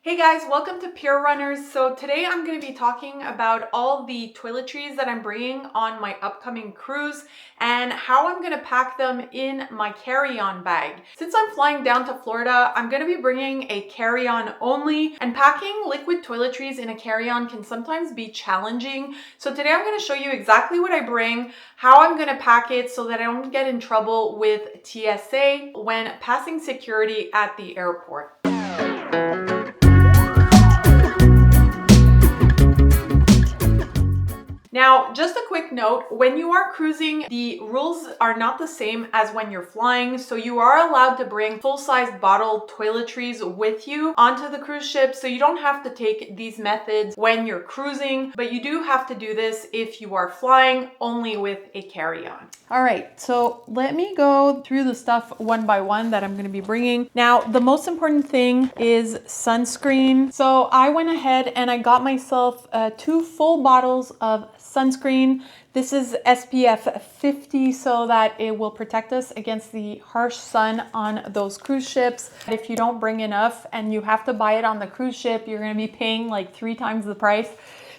Hey guys, welcome to Pier Runners. So today I'm going to be talking about all the toiletries that I'm bringing on my upcoming cruise and how I'm going to pack them in my carry-on bag. Since I'm flying down to Florida, I'm going to be bringing a carry-on only, and packing liquid toiletries in a carry-on can sometimes be challenging. So today I'm going to show you exactly what I bring, how I'm going to pack it so that I don't get in trouble with TSA when passing security at the airport. Now, just a quick note, when you are cruising, the rules are not the same as when you're flying. So you are allowed to bring full-size bottle toiletries with you onto the cruise ship. So you don't have to take these methods when you're cruising, but you do have to do this if you are flying only with a carry-on. All right, so let me go through the stuff one by one that I'm going to be bringing. Now, the most important thing is sunscreen. So I went ahead and I got myself 2 full bottles of sunscreen. This is SPF 50 so that it will protect us against the harsh sun on those cruise ships. If you don't bring enough and you have to buy it on the cruise ship, you're going to be paying like 3 times the price.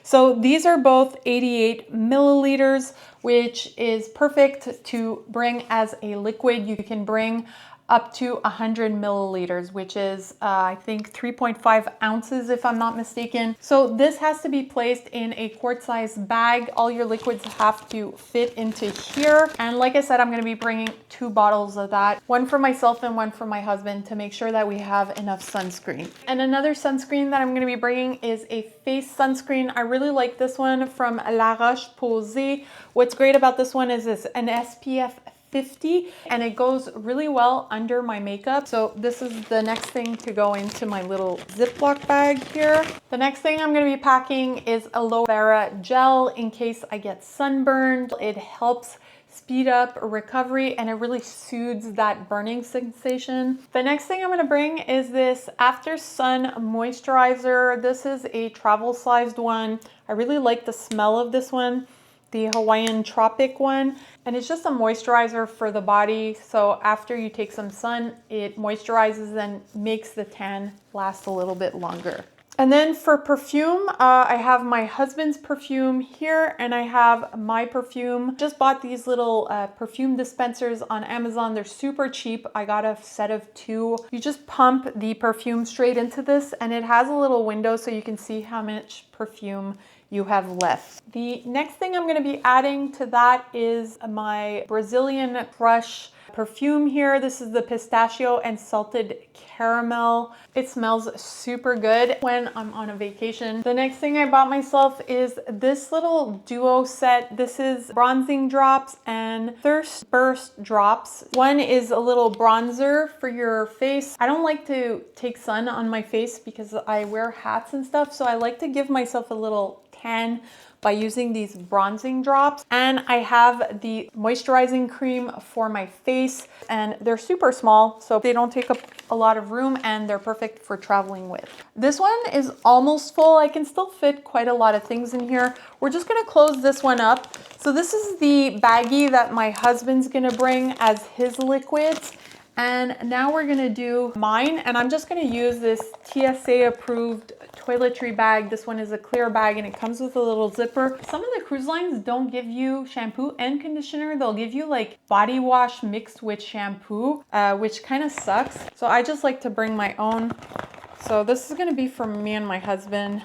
So these are both 88 milliliters, which is perfect to bring as a liquid. You can bring up to 100 milliliters, which is I think 3.5 ounces if I'm not mistaken. So this has to be placed in a quart-sized bag. All your liquids have to fit into here. And like I said, I'm gonna be bringing 2 bottles of that, one for myself and one for my husband, to make sure that we have enough sunscreen. And another sunscreen that I'm gonna be bringing is a face sunscreen. I really like this one from La Roche-Posay. What's great about this one is it's an SPF 50 and it goes really well under my makeup. So this is the next thing to go into my little Ziploc bag here. The next thing I'm going to be packing is aloe vera gel in case I get sunburned. It helps speed up recovery and it really soothes that burning sensation. The next thing I'm going to bring is this after sun moisturizer. This is a travel sized one. I really like the smell of this one, the Hawaiian Tropic one, and it's just a moisturizer for the body. So after you take some sun, it moisturizes and makes the tan last a little bit longer. And then for perfume, I have my husband's perfume here and I have my perfume. Just bought these little perfume dispensers on Amazon. They're super cheap. I got a set of 2. You just pump the perfume straight into this and it has a little window so you can see how much perfume you have left. The next thing I'm going to be adding to that is my Brazilian Crush perfume here. This is the pistachio and salted caramel. It smells super good when I'm on a vacation. The next thing I bought myself is this little duo set. This is bronzing drops and thirst burst drops. One is a little bronzer for your face. I don't like to take sun on my face because I wear hats and stuff, so I like to give myself a little tan by using these bronzing drops. And I have the moisturizing cream for my face, and they're super small so they don't take up a lot of room and they're perfect for traveling with. This one is almost full. I can still fit quite a lot of things in here. We're just gonna close this one up. So this is the baggie that my husband's gonna bring as his liquids. And now we're gonna do mine, and I'm just gonna use this TSA approved toiletry bag. This one is a clear bag and it comes with a little zipper. Some of the cruise lines don't give you shampoo and conditioner. They'll give you like body wash mixed with shampoo, which kind of sucks. So I just like to bring my own. So this is gonna be for me and my husband.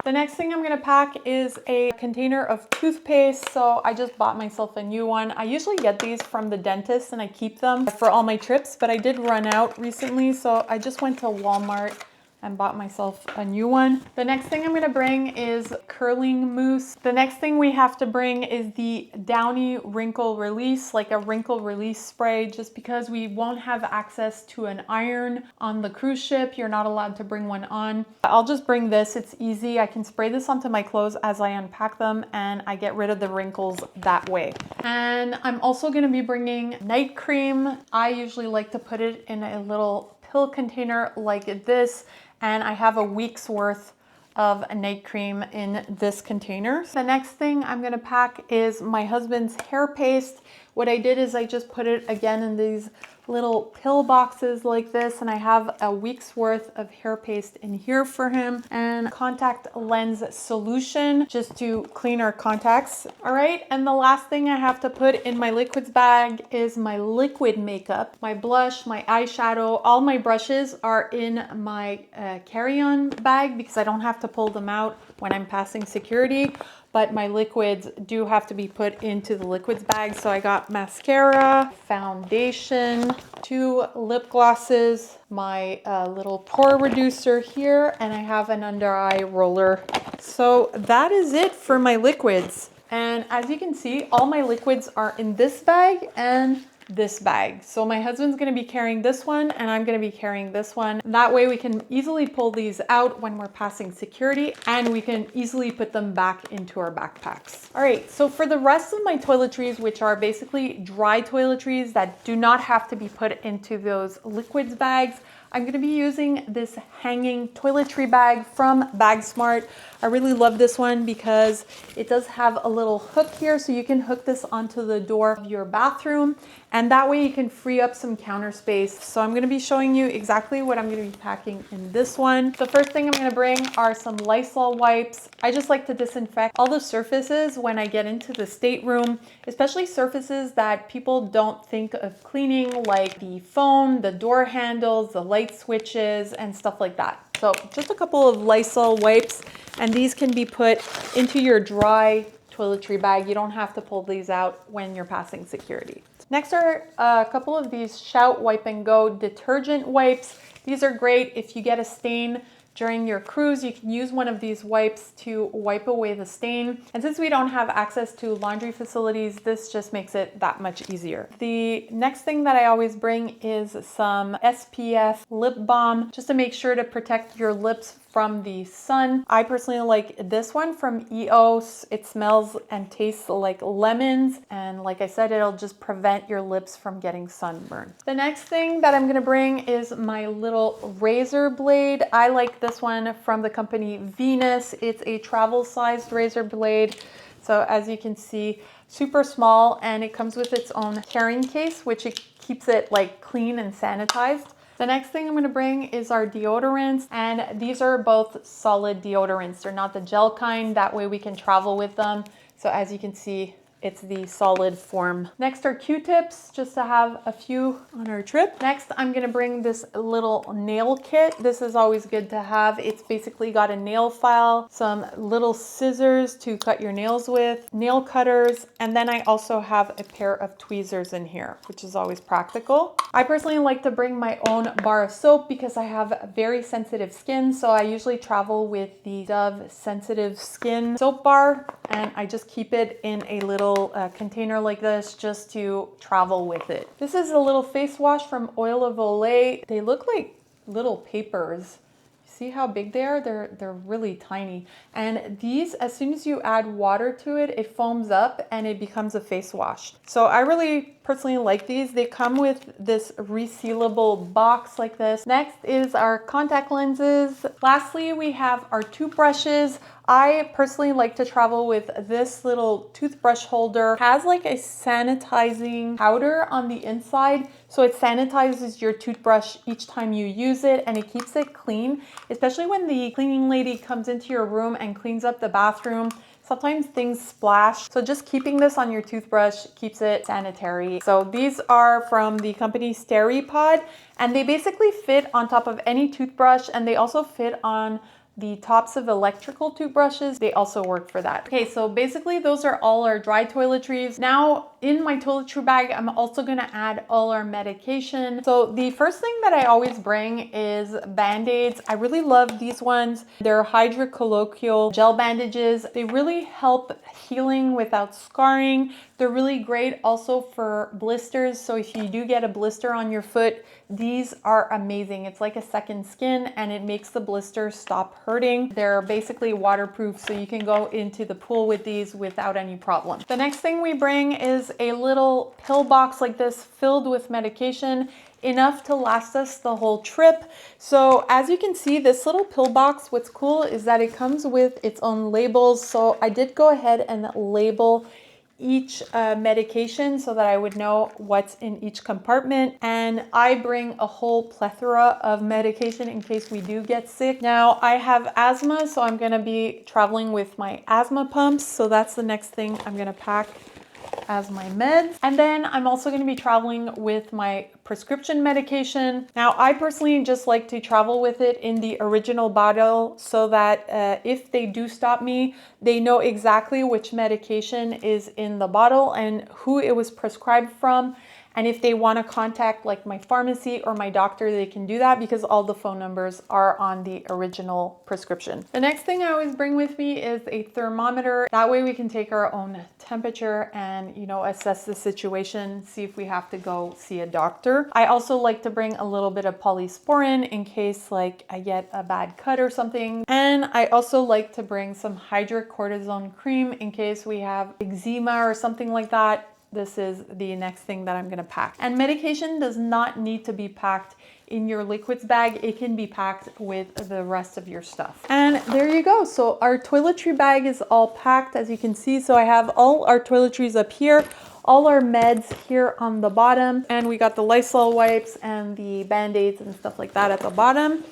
The next thing I'm gonna pack is a container of toothpaste. So I just bought myself a new one. I usually get these from the dentist and I keep them for all my trips, but I did run out recently. So I just went to Walmart and bought myself a new one. The next thing I'm gonna bring is curling mousse. The next thing we have to bring is the Downy wrinkle release, like a wrinkle release spray, just because we won't have access to an iron on the cruise ship. You're not allowed to bring one on. I'll just bring this, it's easy. I can spray this onto my clothes as I unpack them and I get rid of the wrinkles that way. And I'm also gonna be bringing night cream. I usually like to put it in a little pill container like this, and I have a week's worth of night cream in this container. The next thing I'm gonna pack is my husband's hair paste, What I did is I just put it again in these little pill boxes like this, and I have a week's worth of hair paste in here for him and contact lens solution just to clean our contacts. All right, and the last thing I have to put in my liquids bag is my liquid makeup, my blush, my eyeshadow. All my brushes are in my carry-on bag because I don't have to pull them out when I'm passing security, but my liquids do have to be put into the liquids bag. So I got mascara, foundation, 2 lip glosses, my little pore reducer here, and I have an under eye roller. So that is it for my liquids. And as you can see, all my liquids are in this bag and this bag. So my husband's going to be carrying this one and I'm going to be carrying this one. That way we can easily pull these out when we're passing security and we can easily put them back into our backpacks. All right, so for the rest of my toiletries, which are basically dry toiletries that do not have to be put into those liquids bags, I'm going to be using this hanging toiletry bag from BagSmart. I really love this one because it does have a little hook here, so you can hook this onto the door of your bathroom, and that way you can free up some counter space. So I'm going to be showing you exactly what I'm going to be packing in this one. The first thing I'm going to bring are some Lysol wipes. I just like to disinfect all the surfaces when I get into the stateroom, especially surfaces that people don't think of cleaning, like the phone, the door handles, the light switches, and stuff like that. So just a couple of Lysol wipes, and these can be put into your dry toiletry bag. You don't have to pull these out when you're passing security. Next are a couple of these Shout Wipe and Go detergent wipes. These are great if you get a stain during your cruise. You can use one of these wipes to wipe away the stain. And since we don't have access to laundry facilities, this just makes it that much easier. The next thing that I always bring is some SPF lip balm, just to make sure to protect your lips from the sun. I personally like this one from EOS. It smells and tastes like lemons, and like I said, it'll just prevent your lips from getting sunburned. The next thing that I'm gonna bring is my little razor blade. I like this one from the company Venus. It's a travel sized razor blade. So as you can see, super small, and it comes with its own carrying case, which it keeps it like clean and sanitized. The next thing I'm going to bring is our deodorants, and these are both solid deodorants. They're not the gel kind. That way we can travel with them. So as you can see, it's the solid form. Next are Q-tips, just to have a few on our trip. Next, I'm gonna bring this little nail kit. This is always good to have. It's basically got a nail file, some little scissors to cut your nails with, nail cutters, and then I also have a pair of tweezers in here, which is always practical. I personally like to bring my own bar of soap because I have very sensitive skin, so I usually travel with the Dove Sensitive Skin soap bar, and I just keep it in a little container like this just to travel with it. This is a little face wash from Oil of Olay. They look like little papers. See how big they are? They're really tiny. And these, as soon as you add water to it, it foams up and it becomes a face wash. So I really personally like these. They come with this resealable box like this. Next is our contact lenses. Lastly, we have our toothbrushes. I personally like to travel with this little toothbrush holder. It has like a sanitizing powder on the inside, so it sanitizes your toothbrush each time you use it, and it keeps it clean, especially when the cleaning lady comes into your room and cleans up the bathroom. Sometimes things splash, so just keeping this on your toothbrush keeps it sanitary. So these are from the company Steripod, and they basically fit on top of any toothbrush, and they also fit on the tops of electrical toothbrushes. They also work for that. Okay, so basically those are all our dry toiletries. Now in my toiletry bag, I'm also gonna add all our medication. So the first thing that I always bring is Band-Aids. I really love these ones. They're hydrocolloidal gel bandages. They really help healing without scarring. They're really great also for blisters. So if you do get a blister on your foot, these are amazing. It's like a second skin, and it makes the blister stop hurting. They're basically waterproof, so you can go into the pool with these without any problem. The next thing we bring is a little pill box like this filled with medication, enough to last us the whole trip. So as you can see, this little pill box, what's cool is that it comes with its own labels. So I did go ahead and label each medication so that I would know what's in each compartment. And I bring a whole plethora of medication in case we do get sick. Now I have asthma, so I'm gonna be traveling with my asthma pumps. So that's the next thing I'm gonna pack as my meds. And then I'm also going to be traveling with my prescription medication. Now, I personally just like to travel with it in the original bottle so that if they do stop me, they know exactly which medication is in the bottle and who it was prescribed from. And if they want to contact like my pharmacy or my doctor, they can do that because all the phone numbers are on the original prescription. The next thing I always bring with me is a thermometer. That way we can take our own temperature and, you know, assess the situation, see if we have to go see a doctor. I also like to bring a little bit of polysporin in case like I get a bad cut or something. And I also like to bring some hydrocortisone cream in case we have eczema or something like that. This is the next thing that I'm gonna pack. And medication does not need to be packed in your liquids bag. It can be packed with the rest of your stuff. And there you go. So our toiletry bag is all packed, as you can see. So I have all our toiletries up here, all our meds here on the bottom, and we got the Lysol wipes and the Band-Aids and stuff like that at the bottom.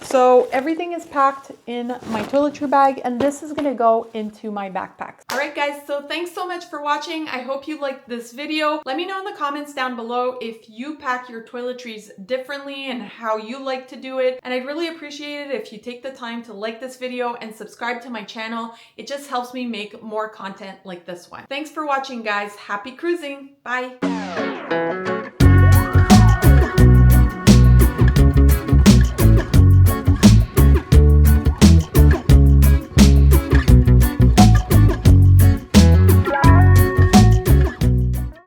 So everything is packed in my toiletry bag, and this is gonna go into my backpack. All right, guys, so thanks so much for watching. I hope you liked this video. Let me know in the comments down below if you pack your toiletries differently and how you like to do it. And I'd really appreciate it if you take the time to like this video and subscribe to my channel. It just helps me make more content like this one. Thanks for watching, guys. Happy cruising. Bye.